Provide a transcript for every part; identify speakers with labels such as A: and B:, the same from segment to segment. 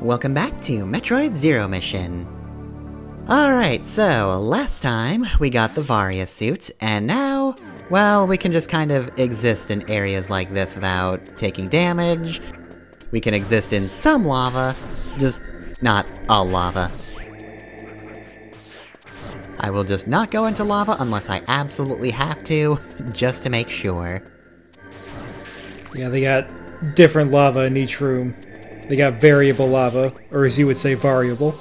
A: welcome back to Metroid Zero Mission. Alright, so last time we got the Varia suit, and now, well, we can just kind of exist in areas like this without taking damage. We can exist in some lava, just not all lava. I will just not go into lava unless I absolutely have to, just to make sure.
B: Yeah, they got different lava in each room. They got variable lava, or as you would say, variable.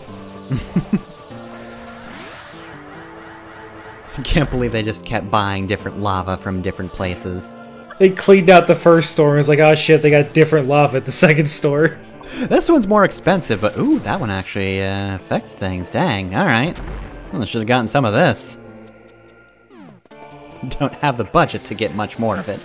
A: I can't believe they just kept buying different lava from different places.
B: They cleaned out the first store and was like, oh shit, they got different lava at the second store.
A: This one's more expensive, but ooh, that one actually affects things. Dang, alright. Well, I should have gotten some of this. Don't have the budget to get much more of it.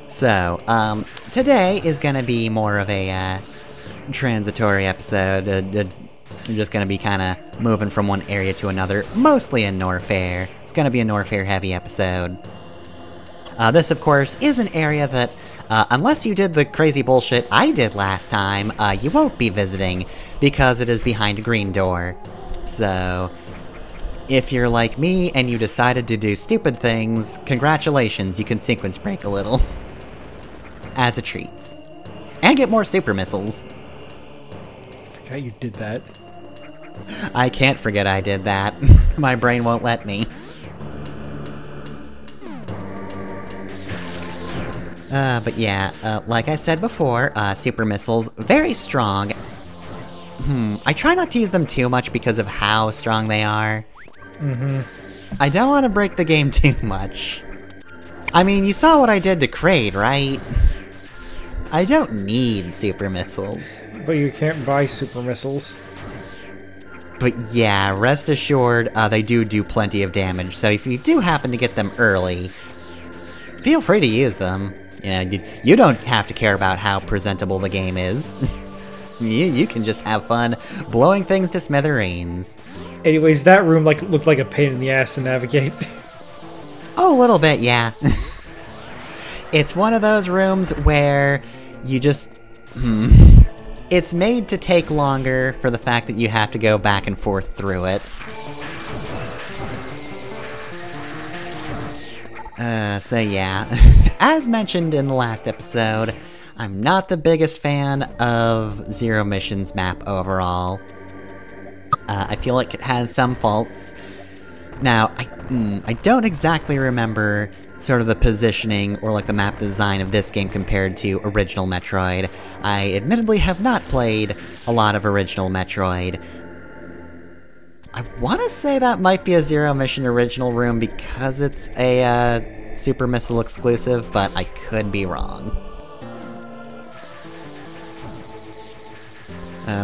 A: So, today is gonna be more of a, transitory episode. We're just gonna be kinda moving from one area to another, mostly in Norfair. It's gonna be a Norfair-heavy episode. This, of course, is an area that, unless you did the crazy bullshit I did last time, you won't be visiting, because it is behind a green door. So, if you're like me and you decided to do stupid things, congratulations, you can sequence break a little. As a treat. And get more super missiles.
B: I forgot you did that.
A: I can't forget I did that. My brain won't let me. But yeah, like I said before, super missiles, very strong. I try not to use them too much because of how strong they are. I don't want to break the game too much. I mean, you saw what I did to Kraid, right? I don't need super missiles.
B: But you can't buy super missiles.
A: But yeah, rest assured, they do plenty of damage, so if you do happen to get them early, feel free to use them. You don't have to care about how presentable the game is. You can just have fun blowing things to smithereens.
B: Anyways, that room looked like a pain in the ass to navigate.
A: Oh, a little bit, yeah. It's one of those rooms where you just... It's made to take longer for the fact that you have to go back and forth through it. So yeah. As mentioned in the last episode, I'm not the biggest fan of Zero Mission's map overall. I feel like it has some faults. Now, I don't exactly remember sort of the positioning or like the map design of this game compared to original Metroid. I admittedly have not played a lot of original Metroid. I want to say that might be a Zero Mission original room because it's a Super Missile exclusive, but I could be wrong.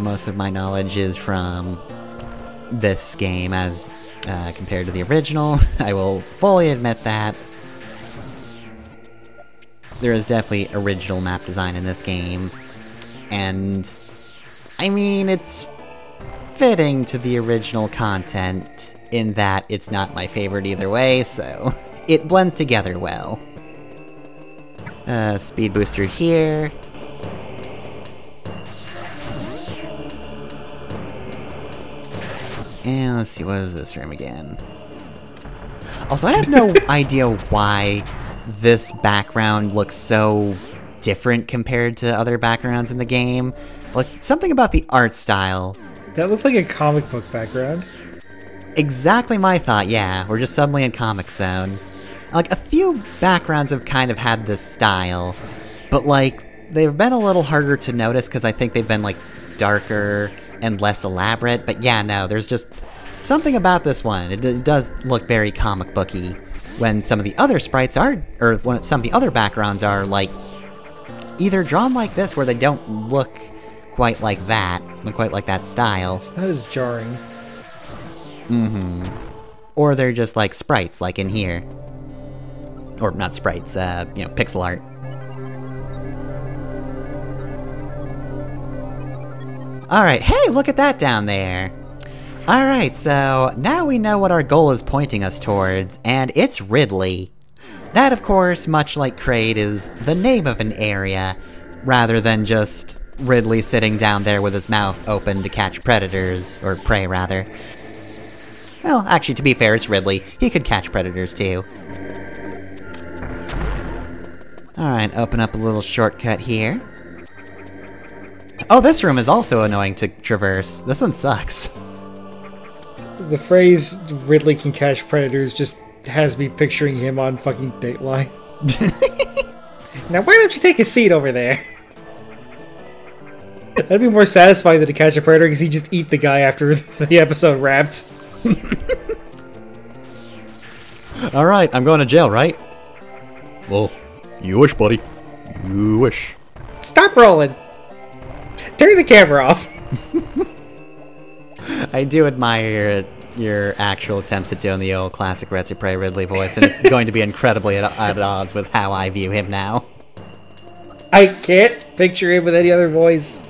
A: Most of my knowledge is from this game as compared to the original. I will fully admit that. There is definitely original map design in this game, and I mean, it's fitting to the original content in that it's not my favorite either way, so it blends together well. Speed booster here. And let's see, what is this room again? Also, I have no idea why this background looks so different compared to other backgrounds in the game. Like, something about the art style.
B: That looked like a comic book background.
A: Exactly my thought, yeah. We're just suddenly in Comic Zone. Like, a few backgrounds have kind of had this style, but like, they've been a little harder to notice because I think they've been like darker and less elaborate, but yeah, no, there's just something about this one. It does look very comic booky. When some of the other sprites are, or when some of the other backgrounds are, like, either drawn like this, where they don't look quite like that, quite like that style.
B: It's not as jarring.
A: Or they're just, like, sprites, like in here. Or, not sprites, you know, pixel art. Alright, hey, look at that down there! Alright, so now we know what our goal is pointing us towards, and it's Ridley. That, of course, much like Kraid, is the name of an area, rather than just Ridley sitting down there with his mouth open to catch predators, or prey, rather. Well, actually, to be fair, it's Ridley. He could catch predators, too. Alright, open up a little shortcut here. Oh, this room is also annoying to traverse. This one sucks.
B: The phrase, Ridley can catch predators, just has me picturing him on fucking Dateline. Now why don't you take a seat over there? That'd be more satisfying than to catch a predator, because he'd just eat the guy after the episode wrapped.
A: Alright, I'm going to jail, right? Well, you wish, buddy. You wish.
B: Stop rolling! Turn the camera off!
A: I do admire your actual attempts at doing the old classic Retsu Prey Ridley voice, and it's going to be incredibly at odds with how I view him now.
B: I can't picture him with any other voice.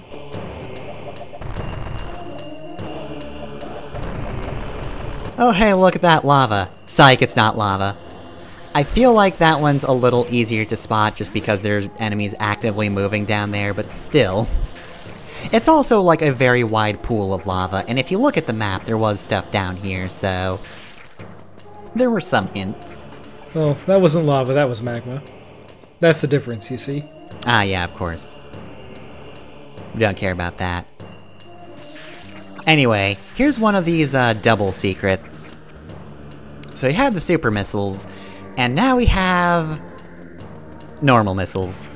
A: Oh hey, look at that lava. Psych, it's not lava. I feel like that one's a little easier to spot just because there's enemies actively moving down there, but still. It's also like a very wide pool of lava, and if you look at the map, there was stuff down here, so there were some hints.
B: Well, that wasn't lava, that was magma. That's the difference, you see.
A: Ah, yeah, of course. We don't care about that. Anyway, here's one of these double secrets. So we had the super missiles, and now we have normal missiles.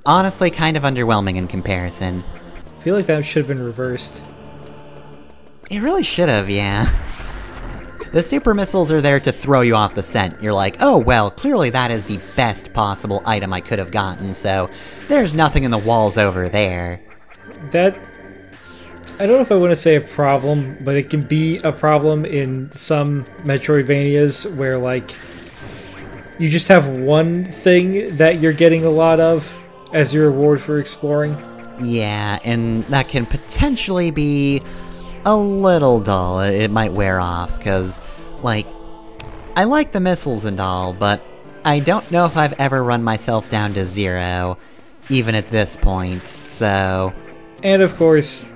A: Honestly, kind of underwhelming in comparison.
B: I feel like that should have been reversed.
A: It really should have, yeah. The super missiles are there to throw you off the scent. You're like, oh well, clearly that is the best possible item I could have gotten, so there's nothing in the walls over there.
B: That... I don't know if I want to say a problem, but it can be a problem in some Metroidvanias where, like, you just have one thing that you're getting a lot of as your reward for exploring.
A: Yeah, and that can potentially be a little dull. It might wear off, because, like, I like the missiles and all, but I don't know if I've ever run myself down to 0, even at this point, so...
B: And of course,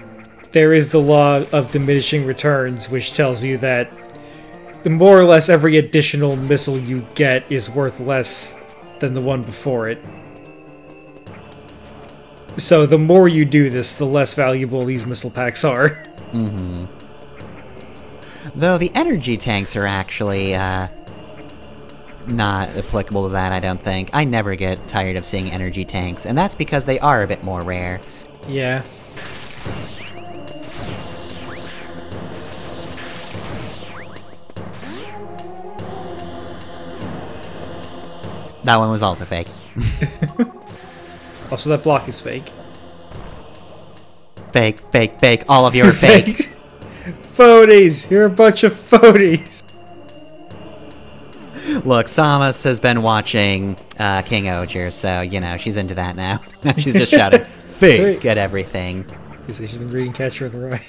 B: there is the law of diminishing returns, which tells you that the more or less every additional missile you get is worth less than the one before it. So the more you do this, the less valuable these missile packs are.
A: Mm-hmm. Though the energy tanks are actually, not applicable to that, I don't think. I never get tired of seeing energy tanks, and that's because they are a bit more rare.
B: Yeah.
A: That one was also fake.
B: Also, that block is fake.
A: Fake, fake, fake. All of you are fake.
B: Phonies! You're a bunch of phonies!
A: Look, Samus has been watching King Oger, so, you know, she's into that now. She's just shouting, fake at everything.
B: You see, she's been reading Catcher in the Rye.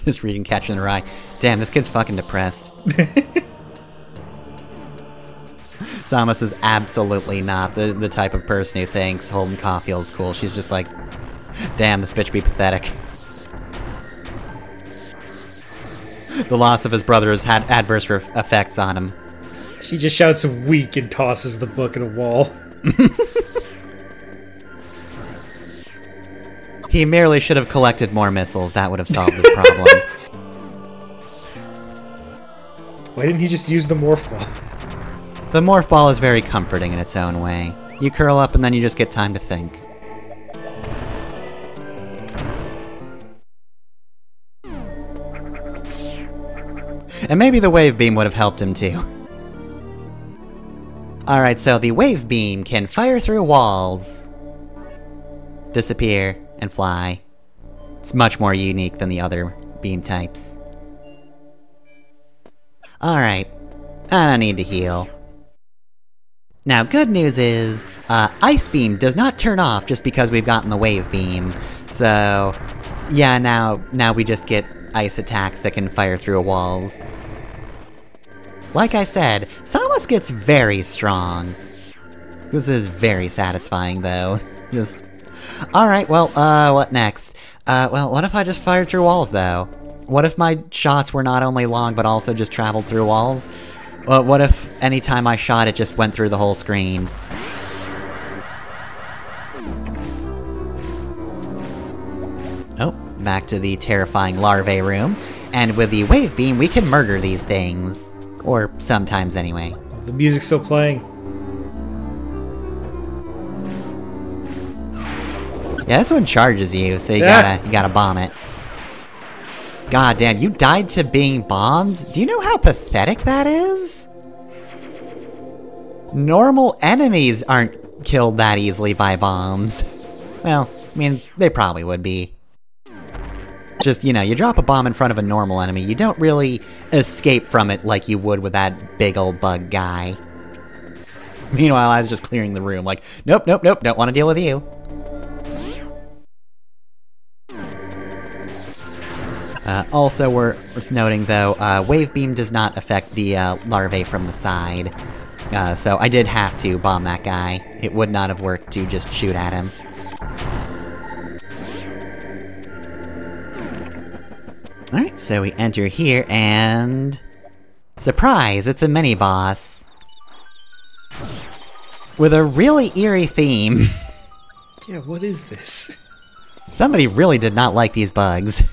A: Just reading Catcher in the Rye. Damn, this kid's fucking depressed. Samus is absolutely not the type of person who thinks Holden Caulfield's cool. She's just like, damn, this bitch be pathetic. The loss of his brother has had adverse effects on him.
B: She just shouts weak and tosses the book at a wall.
A: He merely should have collected more missiles. That would have solved this problem.
B: Why didn't he just use the morph ball?
A: The morph ball is very comforting in its own way. You curl up and then you just get time to think. And maybe the wave beam would have helped him too. Alright, so the wave beam can fire through walls, disappear, and fly. It's much more unique than the other beam types. Alright, I don't need to heal. Now, good news is, Ice Beam does not turn off just because we've gotten the Wave Beam. So, yeah, now we just get ice attacks that can fire through walls. Like I said, Samus gets very strong. This is very satisfying, though. Just... Alright, well, what next? Well, what if I just fired through walls, though? What if my shots were not only long, but also just traveled through walls? Well, what if anytime I shot, it just went through the whole screen? Oh, back to the terrifying larvae room. And with the wave beam, we can murder these things. Or sometimes, anyway.
B: The music's still playing.
A: Yeah, this one charges you, so you gotta bomb it. God damn, you died to being bombed? Do you know how pathetic that is? Normal enemies aren't killed that easily by bombs. Well, I mean, they probably would be. Just, you know, you drop a bomb in front of a normal enemy, you don't really escape from it like you would with that big old bug guy. Meanwhile, I was just clearing the room like, nope, nope, nope, don't want to deal with you. Also worth noting, though, Wave Beam does not affect the larvae from the side. So I did have to bomb that guy. It would not have worked to just shoot at him. Alright, so we enter here, and... surprise! It's a mini-boss! With a really eerie theme.
B: Yeah, what is this?
A: Somebody really did not like these bugs.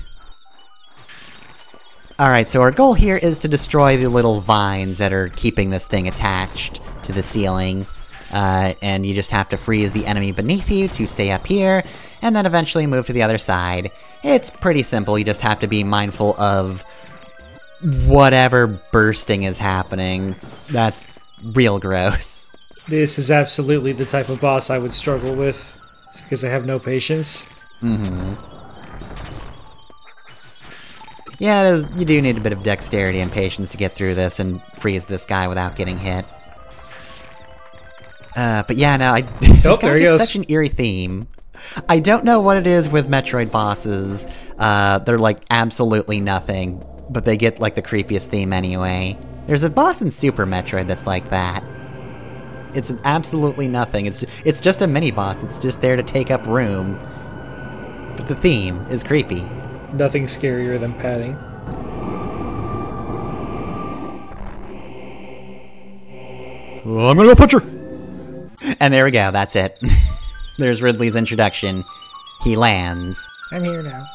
A: Alright, so our goal here is to destroy the little vines that are keeping this thing attached to the ceiling. And you just have to freeze the enemy beneath you to stay up here, and then eventually move to the other side. It's pretty simple, you just have to be mindful of whatever bursting is happening. That's real gross.
B: This is absolutely the type of boss I would struggle with, just because I have no patience.
A: Mm-hmm. Yeah, it is, you do need a bit of dexterity and patience to get through this and freeze this guy without getting hit. But yeah, no, this guy gets such an eerie theme. I don't know what it is with Metroid bosses. They're like absolutely nothing, but they get like the creepiest theme anyway. There's a boss in Super Metroid that's like that. It's an absolutely nothing. It's just a mini-boss. It's just there to take up room. But the theme is creepy.
B: Nothing scarier than padding.
A: Well, I'm gonna go punch her! And there we go, that's it. There's Ridley's introduction. He lands.
B: I'm here now.